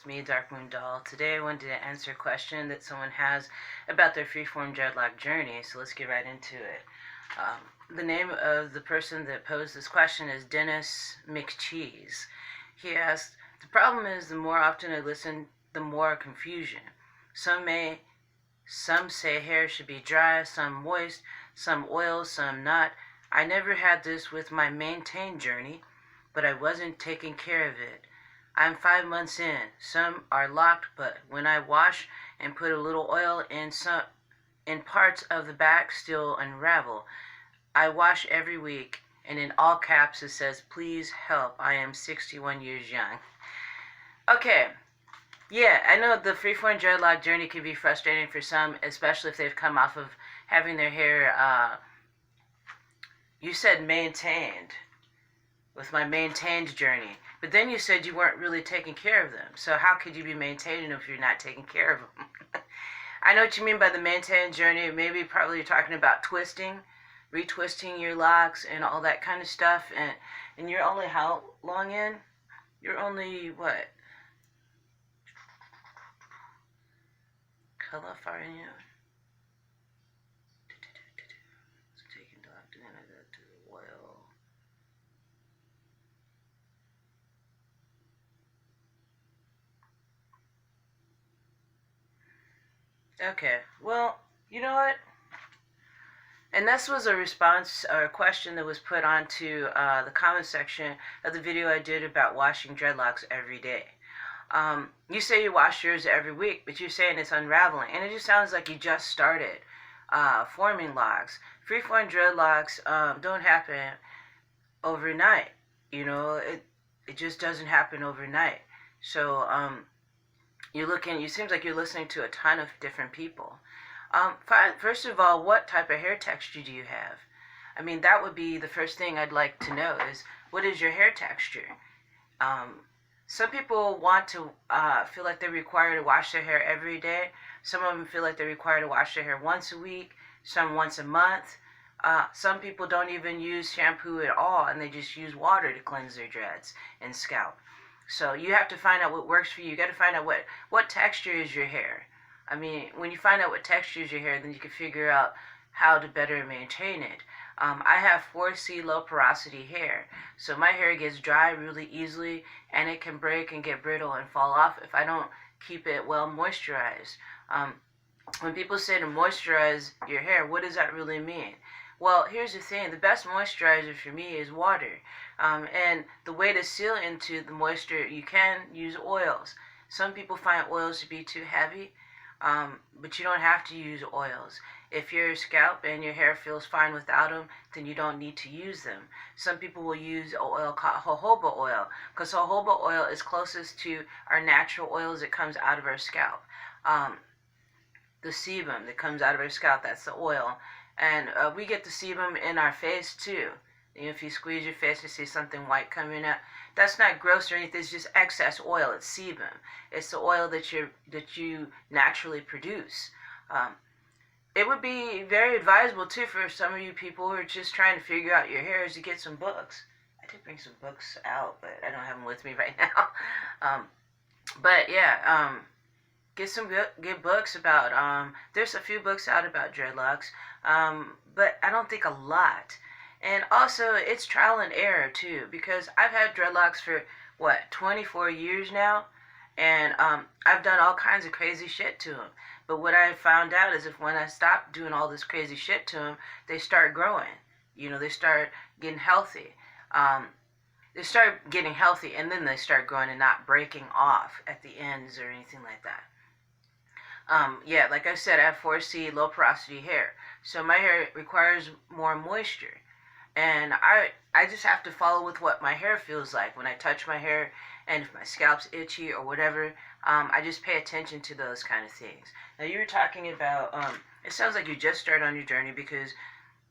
with me, Dark Moon Doll. Today I wanted to answer a question that someone has about their freeform dreadlock journey, so let's get right into it. The name of the person that posed this question is Dennis McCheese. He asked, the problem is the more often I listen, the more confusion. Some say hair should be dry, some moist, some oil, some not. I never had this with my maintained journey, but I wasn't taking care of it. I'm 5 months in. Some are locked, but when I wash and put a little oil in parts of the back still unravel. I wash every week, and in all caps it says, please help, I am 61 years young. Okay, yeah, I know the freeform dreadlock journey can be frustrating for some, especially if they've come off of having their hair, you said maintained, with my maintained journey. But then you said you weren't really taking care of them. So how could you be maintaining them if you're not taking care of them? I know what you mean by the maintained journey. Maybe probably you're talking about twisting, retwisting your locks and all that kind of stuff. And you're only how long in? You're only, what? How far in you? Taking doctor and I got to the oil. Okay, well, you know what? And this was a response or a question that was put onto the comment section of the video I did about washing dreadlocks every day. You say you wash yours every week, but you're saying it's unraveling. And it just sounds like you just started forming locks. Freeform dreadlocks don't happen overnight. You know, it just doesn't happen overnight. So, it seems like you're listening to a ton of different people. First of all, what type of hair texture do you have? I mean, that would be the first thing I'd like to know is, what is your hair texture? Some people want to feel like they're required to wash their hair every day. Some of them feel like they're required to wash their hair once a week, some once a month. Some people don't even use shampoo at all, and they just use water to cleanse their dreads and scalp. So you have to find out what works for you. You got to find out what texture is your hair. I mean, when you find out what texture is your hair, then you can figure out how to better maintain it. I have 4C low porosity hair, so my hair gets dry really easily, and it can break and get brittle and fall off if I don't keep it well moisturized. When people say to moisturize your hair, what does that really mean? Well, here's the thing. The best moisturizer for me is water. And the way to seal into the moisture, you can use oils. Some people find oils to be too heavy, but you don't have to use oils. If your scalp and your hair feels fine without them, then you don't need to use them. Some people will use oil called jojoba oil, because jojoba oil is closest to our natural oils that comes out of our scalp. The sebum that comes out of our scalp, that's the oil. And we get the sebum in our face too. If you squeeze your face and see something white coming out, that's not gross or anything. It's just excess oil. It's sebum. It's the oil that you naturally produce. It would be very advisable too for some of you people who are just trying to figure out your hair is to get some books. I did bring some books out, but I don't have them with me right now. But yeah, get some good books about, there's a few books out about dreadlocks, but I don't think a lot. And also, it's trial and error too, because I've had dreadlocks for, 24 years now, and I've done all kinds of crazy shit to them. But what I found out is if when I stop doing all this crazy shit to them, they start growing. You know, they start getting healthy. They start getting healthy, and then they start growing and not breaking off at the ends or anything like that. Yeah, like I said, I have 4C low porosity hair, so my hair requires more moisture, and I just have to follow with what my hair feels like when I touch my hair, and if my scalp's itchy or whatever, I just pay attention to those kind of things. Now you were talking about, it sounds like you just started on your journey because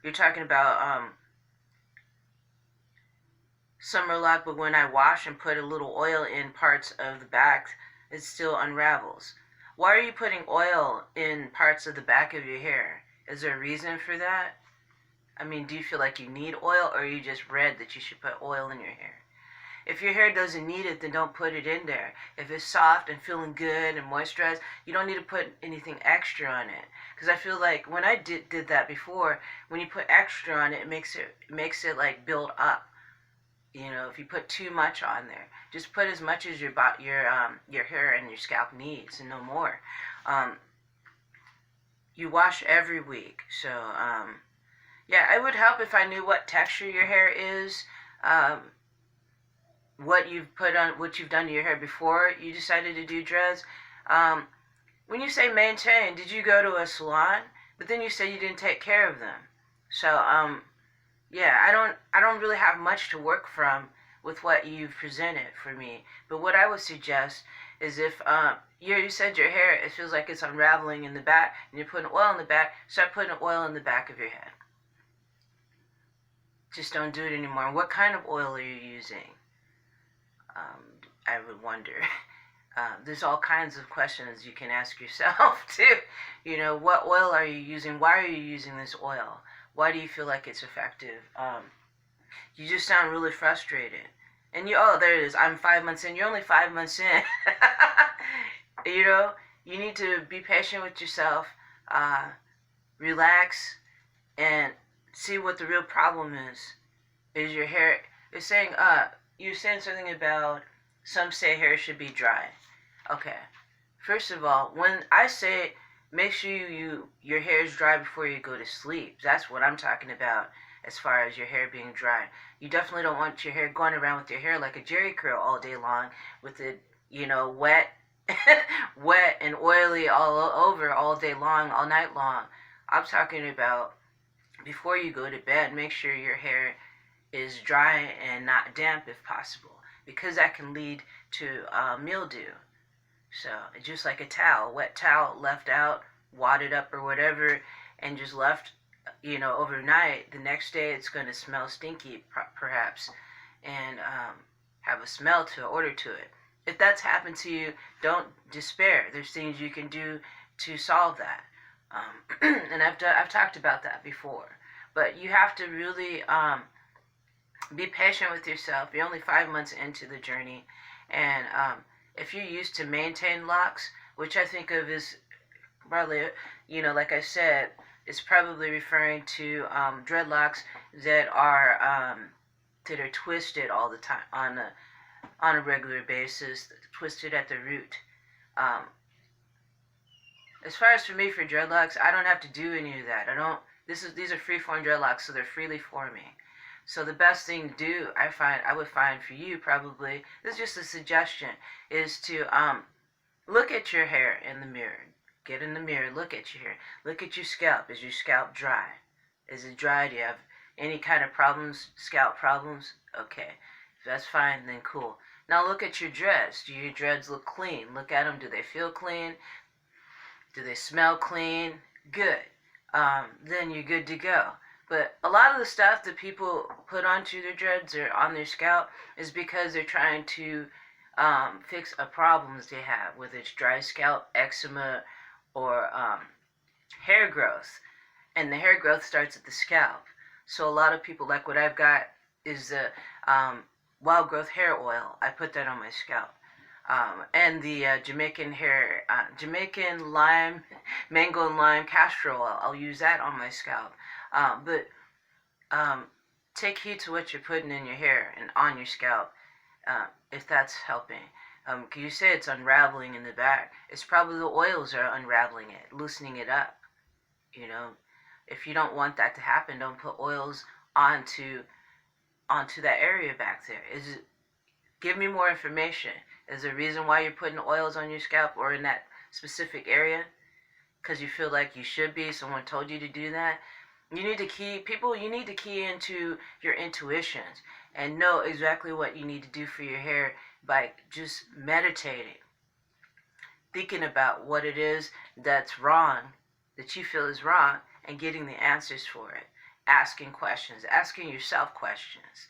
you're talking about summer lock, but when I wash and put a little oil in parts of the back, it still unravels. Why are you putting oil in parts of the back of your hair? Is there a reason for that? I mean, do you feel like you need oil, or you just read that you should put oil in your hair? If your hair doesn't need it, then don't put it in there. If it's soft and feeling good and moisturized, you don't need to put anything extra on it. Because I feel like when I did that before, when you put extra on it, it makes it like build up. You know, if you put too much on there, just put as much as your hair and your scalp needs, and no more. Um, you wash every week, so yeah, it would help if I knew what texture your hair is, um, what you've done to your hair before you decided to do dreads. Um, when you say maintain, did you go to a salon? But then you say you didn't take care of them. So yeah, I don't really have much to work from with what you've presented for me. But what I would suggest is if you said your hair, it feels like it's unraveling in the back, and you're putting oil in the back, start putting oil in the back of your head. Just don't do it anymore. What kind of oil are you using? I would wonder. There's all kinds of questions you can ask yourself too. You know, what oil are you using? Why are you using this oil? Why do you feel like it's effective? You just sound really frustrated. And oh, there it is. I'm 5 months in. You're only 5 months in. You know, you need to be patient with yourself, relax, and see what the real problem is. Is your hair? You're saying something about some say hair should be dry. Okay. First of all, when I say make sure your hair is dry before you go to sleep, that's what I'm talking about as far as your hair being dry. You definitely don't want your hair going around with your hair like a jerry curl all day long with it, wet, wet and oily all over all day long, all night long. I'm talking about before you go to bed, make sure your hair is dry and not damp if possible, because that can lead to mildew. So just like a wet towel left out, wadded up or whatever, and just left, overnight, the next day it's going to smell stinky perhaps, and have a smell to order to it. If that's happened to you, don't despair. There's things you can do to solve that. And I've talked about that before. But you have to really be patient with yourself. You're only 5 months into the journey, and if you're used to maintain locks, which I think of as probably, like I said, it's probably referring to dreadlocks that are twisted all the time on a regular basis, twisted at the root. As far as for me for dreadlocks, I don't have to do any of that. These are freeform dreadlocks, so they're freely forming. So the best thing to do, I would find for you probably, this is just a suggestion, is to look at your hair in the mirror. Get in the mirror, look at your hair. Look at your scalp. Is your scalp dry? Is it dry? Do you have any kind of problems, scalp problems? Okay. If that's fine, then cool. Now look at your dreads. Do your dreads look clean? Look at them. Do they feel clean? Do they smell clean? Good. Then you're good to go. But a lot of the stuff that people put onto their dreads or on their scalp is because they're trying to fix a problems they have, whether it's dry scalp, eczema, or hair growth. And the hair growth starts at the scalp. So a lot of people, like what I've got, is the wild growth hair oil. I put that on my scalp. And the Jamaican lime, mango and lime castor oil. I'll use that on my scalp. But take heed to what you're putting in your hair and on your scalp, if that's helping. Because you say it's unraveling in the back. It's probably the oils are unraveling it, loosening it up. If you don't want that to happen, don't put oils onto that area back there. Give me more information. Is there a reason why you're putting oils on your scalp or in that specific area? Because you feel like you should be. Someone told you to do that. You need to key into your intuitions and know exactly what you need to do for your hair by just meditating, thinking about what it is that's wrong, that you feel is wrong, and getting the answers for it. Asking questions, asking yourself questions,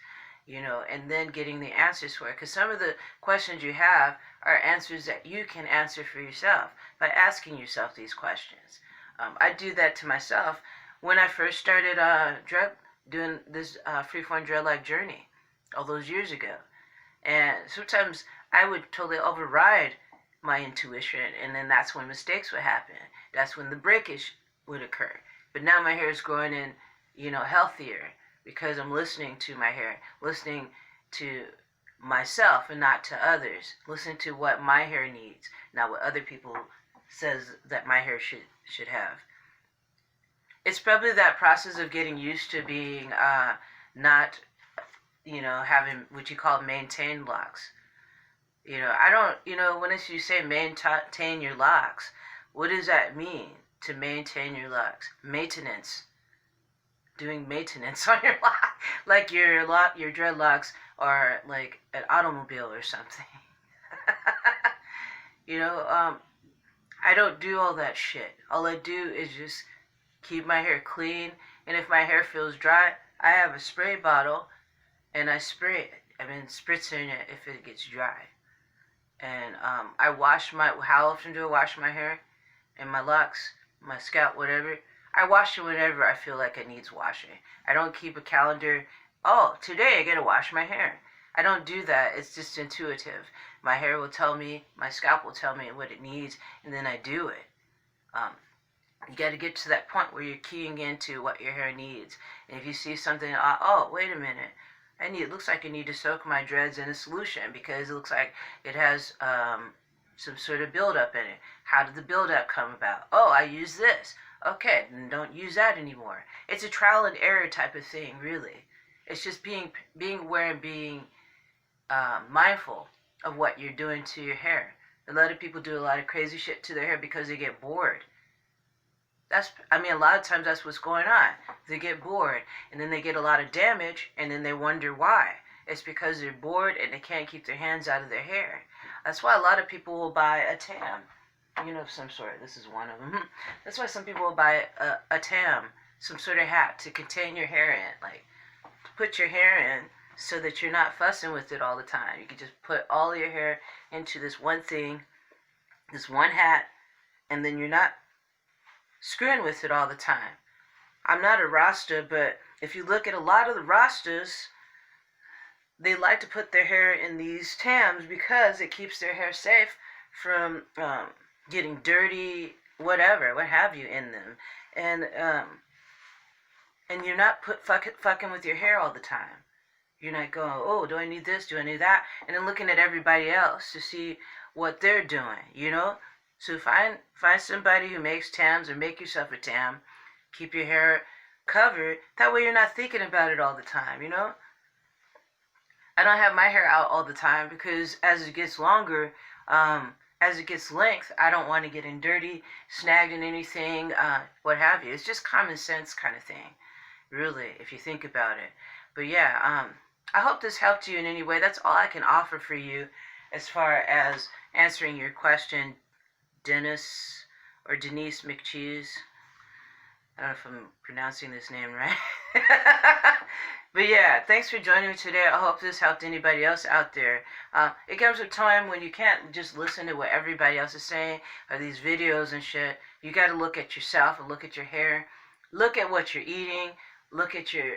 and then getting the answers for it. Because some of the questions you have are answers that you can answer for yourself by asking yourself these questions. I do that to myself when I first started doing this freeform dreadlock journey all those years ago. And sometimes I would totally override my intuition, and then that's when mistakes would happen. That's when the breakage would occur. But now my hair is growing in, healthier because I'm listening to my hair, listening to myself and not to others, listening to what my hair needs, not what other people says that my hair should have. It's probably that process of getting used to being not, having what you call maintained locks. I don't, when you say maintain your locks, what does that mean to maintain your locks? Maintenance. Doing maintenance on your lock. Like your dreadlocks are like an automobile or something. I don't do all that shit. All I do is just keep my hair clean, and if my hair feels dry, I have a spray bottle, and I spray it. I've been spritzing it if it gets dry. And how often do I wash my hair and my locks, my scalp, whatever? I wash it whenever I feel like it needs washing. I don't keep a calendar, oh, today I gotta wash my hair. I don't do that. It's just intuitive. My hair will tell me, my scalp will tell me what it needs, and then I do it. You got to get to that point where you're keying into what your hair needs. And if you see something, oh, wait a minute, it looks like I need to soak my dreads in a solution because it looks like it has some sort of buildup in it. How did the buildup come about? Oh, I use this. Okay, then don't use that anymore. It's a trial and error type of thing, really. It's just being aware and being mindful of what you're doing to your hair. A lot of people do a lot of crazy shit to their hair because they get bored. A lot of times that's what's going on. They get bored, and then they get a lot of damage, and then they wonder why. It's because they're bored and they can't keep their hands out of their hair. That's why a lot of people will buy a tam, of some sort. This is one of them. That's why some people will buy a tam, some sort of hat to contain your hair in, like to put your hair in so that you're not fussing with it all the time. You can just put all your hair into this one thing, this one hat, and then you're not screwing with it all the time. I'm not a Rasta, but if you look at a lot of the Rastas, they like to put their hair in these tams because it keeps their hair safe from getting dirty, what have you in them. And you're not fucking with your hair all the time. You're not going, oh, do I need this? Do I need that? And then looking at everybody else to see what they're doing, So find somebody who makes tams, or make yourself a tam. Keep your hair covered. That way you're not thinking about it all the time, I don't have my hair out all the time because as it gets longer, as it gets length, I don't want to get in dirty, snagged in anything, what have you. It's just common sense kind of thing, really, if you think about it. But yeah, I hope this helped you in any way. That's all I can offer for you as far as answering your question, Dennis or Denise McCheese. I don't know if I'm pronouncing this name right. But yeah, thanks for joining me today. I hope this helped anybody else out there. It comes a time when you can't just listen to what everybody else is saying or these videos and shit. You got to look at yourself and look at your hair. Look at what you're eating. Look at your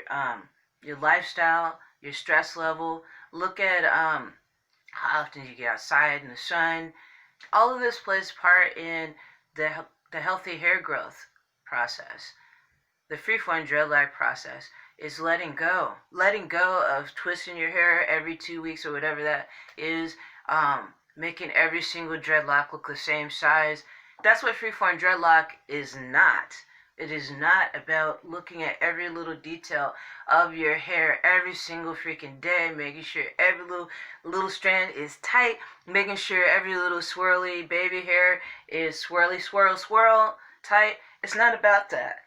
lifestyle, your stress level. Look at how often you get outside in the sun. All of this plays part in the healthy hair growth process. The Freeform dreadlock process is letting go of twisting your hair every 2 weeks or whatever that is, making every single dreadlock look the same size. That's what Freeform dreadlock is not. It is not about looking at every little detail of your hair every single freaking day, making sure every little strand is tight, making sure every little swirly baby hair is swirly, swirl, tight. It's not about that.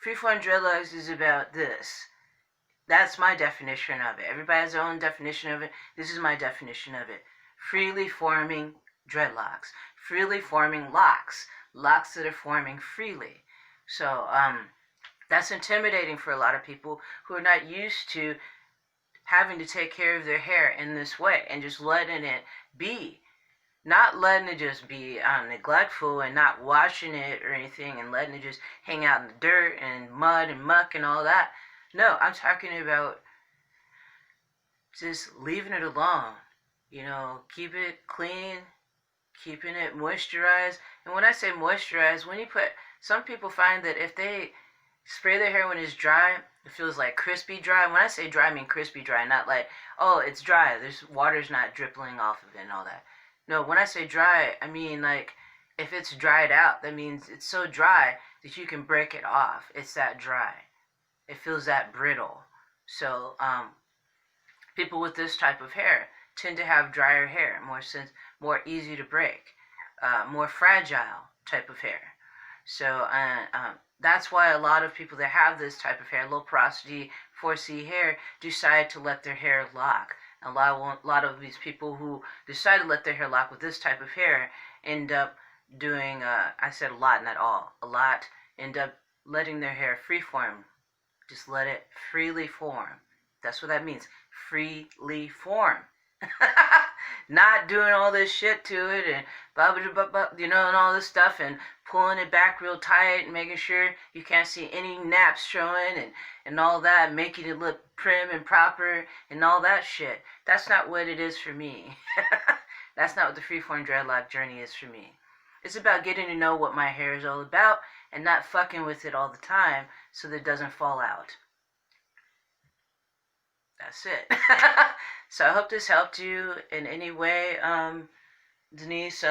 Freeform dreadlocks is about this. That's my definition of it. Everybody has their own definition of it. This is my definition of it. Freely forming dreadlocks. Freely forming locks. Locks that are forming freely. So, that's intimidating for a lot of people who are not used to having to take care of their hair in this way and just letting it be. Not letting it just be neglectful and not washing it or anything and letting it just hang out in the dirt and mud and muck and all that. No, I'm talking about just leaving it alone. You know, keep it clean, keeping it moisturized. And when I say moisturized, when you put, some people find that if they spray their hair when it's dry, it feels like crispy dry. When I say dry, I mean crispy dry, not like, oh, it's dry, there's water's not dripping off of it and all that. No, when I say dry, I mean like if it's dried out, that means it's so dry that you can break it off. It's that dry. It feels that brittle. So people with this type of hair tend to have drier hair, more easy to break, more fragile type of hair. So that's why a lot of people that have this type of hair, low porosity 4C hair, decide to let their hair lock. A lot of these people who decide to let their hair lock with this type of hair end up doing, I said a lot, not all, a lot, end up letting their hair freeform. Just let it freely form. That's what that means. Freely form. Not doing all this shit to it and blah, blah, blah, blah, you know, and all this stuff and pulling it back real tight and making sure you can't see any naps showing and all that, making it look prim and proper and all that shit. That's not what it is for me. That's not what the Freeform Dreadlock journey is for me. It's about getting to know what my hair is all about and not fucking with it all the time so that it doesn't fall out. That's it. So I hope this helped you in any way, Denise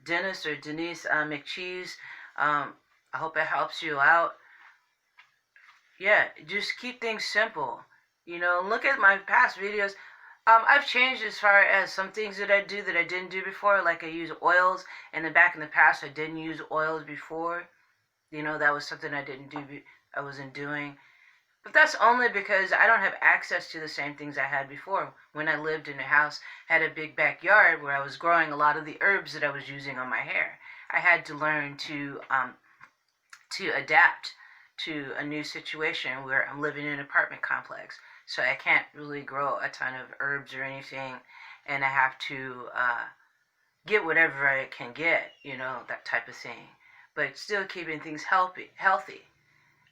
Dennis or Denise McCheese. I hope it helps you out. Yeah, just keep things simple. You know, look at my past videos. I've changed as far as some things that I do that I didn't do before. Like I use oils, and back in the past I didn't use oils before. You know, that was something I didn't do. I wasn't doing. But that's only because I don't have access to the same things I had before. When I lived in a house, had a big backyard where I was growing a lot of the herbs that I was using on my hair. I had to learn to adapt to a new situation where I'm living in an apartment complex. So I can't really grow a ton of herbs or anything, and I have to get whatever I can get, you know, that type of thing. But still keeping things healthy.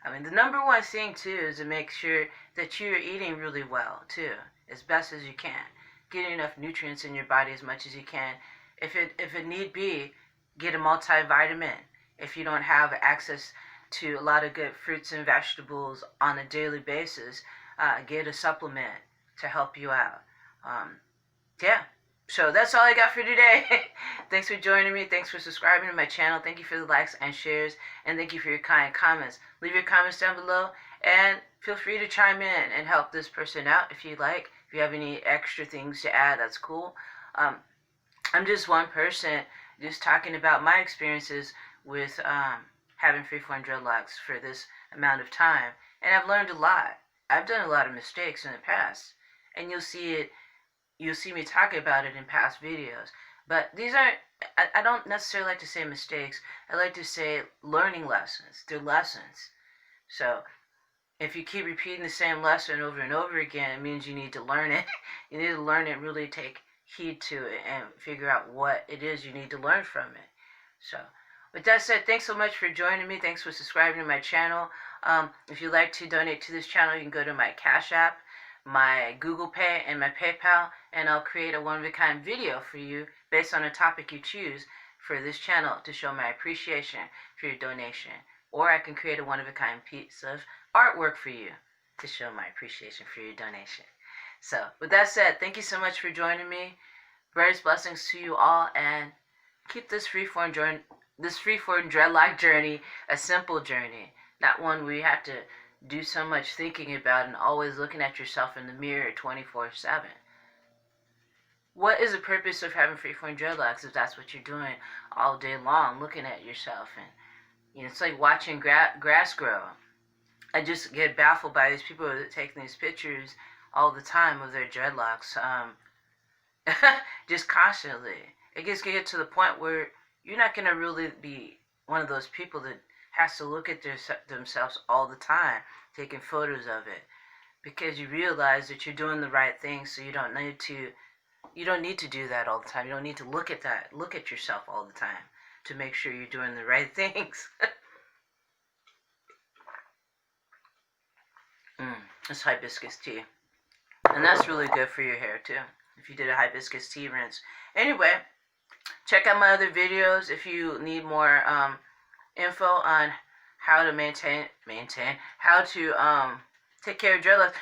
I mean, the number one thing, too, is to make sure that you're eating really well, too, as best as you can. Getting enough nutrients in your body as much as you can. If it need be, get a multivitamin. If you don't have access to a lot of good fruits and vegetables on a daily basis, get a supplement to help you out. Yeah. So that's all I got for today. Thanks for joining me. Thanks for subscribing to my channel. Thank you for the likes and shares. And thank you for your kind comments. Leave your comments down below. And feel free to chime in and help this person out if you like. If you have any extra things to add, that's cool. I'm just one person just talking about my experiences with having Freeform dreadlocks for this amount of time. And I've learned a lot. I've done a lot of mistakes in the past. And you'll see me talk about it in past videos. But these aren't, I don't necessarily like to say mistakes. I like to say learning lessons. They're lessons. So if you keep repeating the same lesson over and over again, it means you need to learn it. You need to learn it, really take heed to it, and figure out what it is you need to learn from it. So with that said, thanks so much for joining me. Thanks for subscribing to my channel. If you'd like to donate to this channel, you can go to my Cash App, my Google Pay, and my PayPal, and I'll create a one-of-a-kind video for you based on a topic you choose for this channel to show my appreciation for your donation. Or I can create a one-of-a-kind piece of artwork for you to show my appreciation for your donation. So with that said, thank you so much for joining me. Greatest blessings to you all, and keep this freeform dreadlock journey a simple journey, not one where you have to do so much thinking about and always looking at yourself in the mirror 24/7. What is the purpose of having freeform dreadlocks if that's what you're doing all day long, looking at yourself? And you know, it's like watching grass grow. I just get baffled by these people that take these pictures all the time of their dreadlocks, just constantly. It gets to the point where you're not going to really be one of those people that has to look at themselves all the time, taking photos of it, because you realize that you're doing the right thing, so you don't need to do that all the time. You don't need to look at yourself all the time to make sure you're doing the right things. It's hibiscus tea, and that's really good for your hair too. if you did a hibiscus tea rinse. Anyway, check out my other videos if you need more info on how to maintain how to take care of dreadlocks.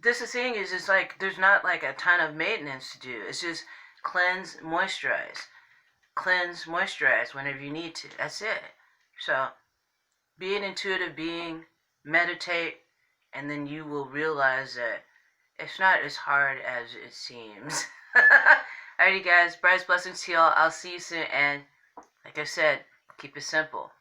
This is the thing is, it's like there's not like a ton of maintenance to do. It's just cleanse, moisturize, whenever you need to. That's it. So be an intuitive being, meditate, and then you will realize that it's not as hard as it seems. Alrighty guys, brightest blessings to y'all. I'll see you soon, and like I said, keep it simple.